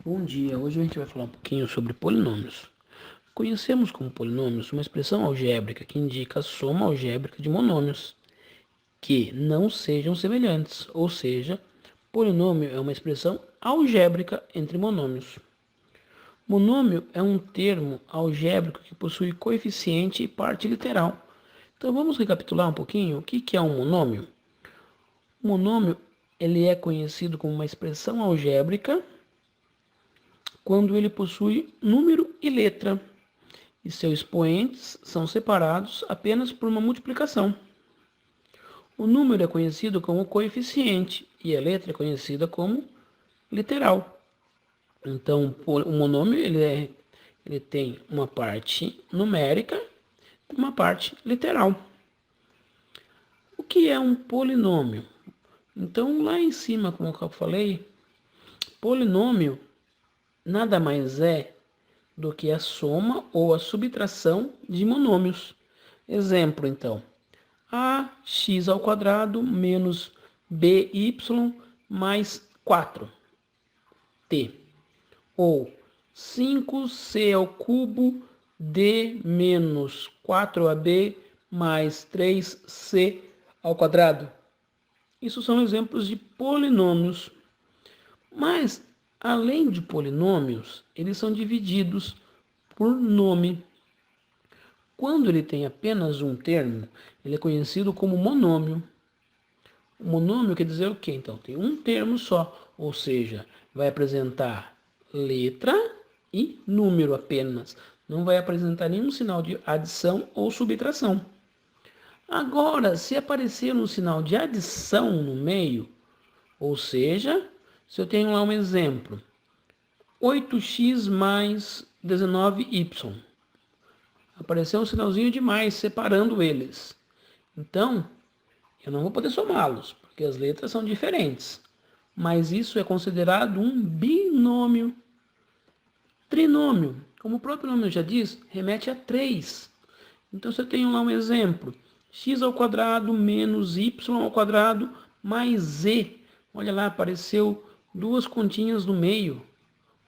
Bom dia, hoje a gente vai falar um pouquinho sobre polinômios. Conhecemos como polinômios uma expressão algébrica que indica a soma algébrica de monômios que não sejam semelhantes, ou seja, polinômio é uma expressão algébrica entre monômios. Monômio é um termo algébrico que possui coeficiente e parte literal. Então vamos recapitular um pouquinho o que é um monômio. O monômio ele é conhecido como uma expressão algébrica quando ele possui número e letra, e seus expoentes são separados apenas por uma multiplicação. O número é conhecido como coeficiente e a letra é conhecida como literal. Então, o monômio ele tem uma parte numérica e uma parte literal. O que é um polinômio? Então, lá em cima, como eu falei, polinômio nada mais é do que a soma ou a subtração de monômios. Exemplo, então, ax² menos by mais 4t. Ou 5c³ d menos 4ab mais 3c². Isso são exemplos de polinômios. Mas, além de polinômios, eles são divididos por nome. Quando ele tem apenas um termo, ele é conhecido como monômio. O monômio quer dizer o quê? Então, tem um termo só, ou seja, vai apresentar letra e número apenas. Não vai apresentar nenhum sinal de adição ou subtração. Agora, se aparecer um sinal de adição no meio, ou seja, se eu tenho lá um exemplo, 8x mais 19y. Apareceu um sinalzinho de mais separando eles. Então, eu não vou poder somá-los, porque as letras são diferentes. Mas isso é considerado um binômio. Trinômio, como o próprio nome já diz, remete a 3. Então, se eu tenho lá um exemplo, x² menos y² mais z. Olha lá, apareceu duas continhas no meio,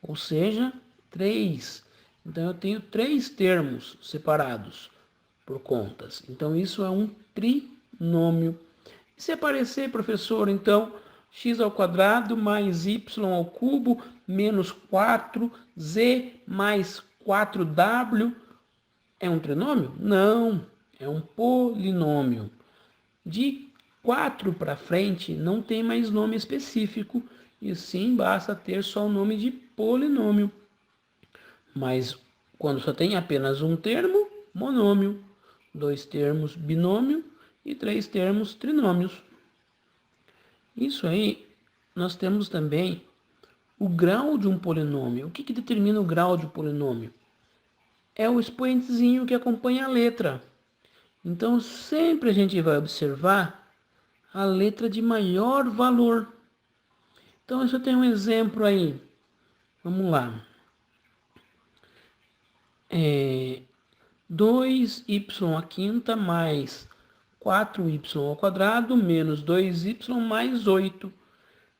ou seja, 3. Então, eu tenho 3 termos separados por contas. Então, isso é um trinômio. E se aparecer, professor, então, x² mais y³ menos 4z mais 4w é um trinômio? Não, é um polinômio. De 4 para frente não tem mais nome específico, e sim basta ter só o nome de polinômio. Mas quando só tem apenas um termo, monômio, 2 termos, binômio e 3 termos, trinômios. Isso aí, nós temos também o grau de um polinômio. O que determina o grau de um polinômio? É o expoentezinho que acompanha a letra. Então, sempre a gente vai observar a letra de maior valor. Então, se eu tenho um exemplo aí, vamos lá. 2y² mais 4y² menos 2y mais 8.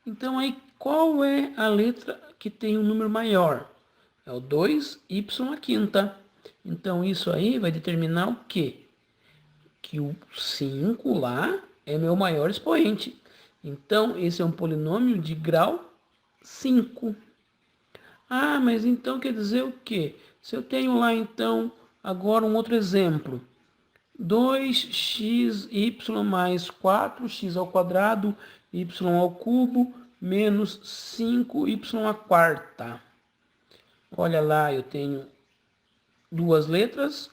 Então, aí, qual é a letra que tem um número maior? É o 2y². Então, isso aí vai determinar o quê? Que o 5 lá é meu maior expoente. Então, esse é um polinômio de grau 5. Ah, mas então quer dizer o quê? Se eu tenho lá, então, agora um outro exemplo. 2xy mais 4x² y³ menos 5y². Olha lá, eu tenho duas letras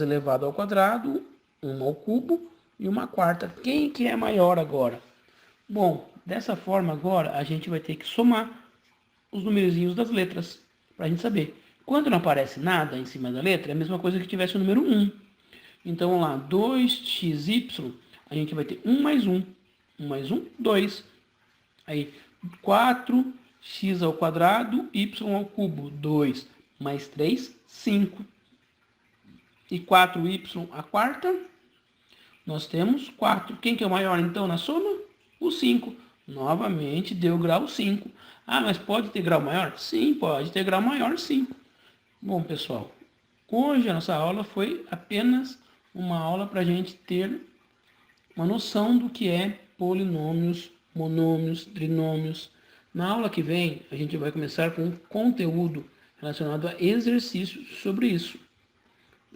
elevado ao quadrado, uma ao cubo e uma quarta. Quem que é maior agora? Bom, dessa forma agora a gente vai ter que somar os numerozinhos das letras para a gente saber. Quando não aparece nada em cima da letra, é a mesma coisa que tivesse o número 1. Então, vamos lá, 2xy, a gente vai ter 1 mais 1. 1 mais 1, 2. Aí, 4x² y³, 2 mais 3, 5. E 4y², nós temos 4. Quem que é o maior, então, na soma? O 5. Novamente deu grau 5. Ah, mas pode ter grau maior? Sim, pode ter grau maior, sim. Bom, pessoal, hoje a nossa aula foi apenas uma aula para a gente ter uma noção do que é polinômios, monômios, trinômios. Na aula que vem, a gente vai começar com um conteúdo relacionado a exercícios sobre isso.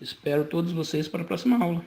Espero todos vocês para a próxima aula.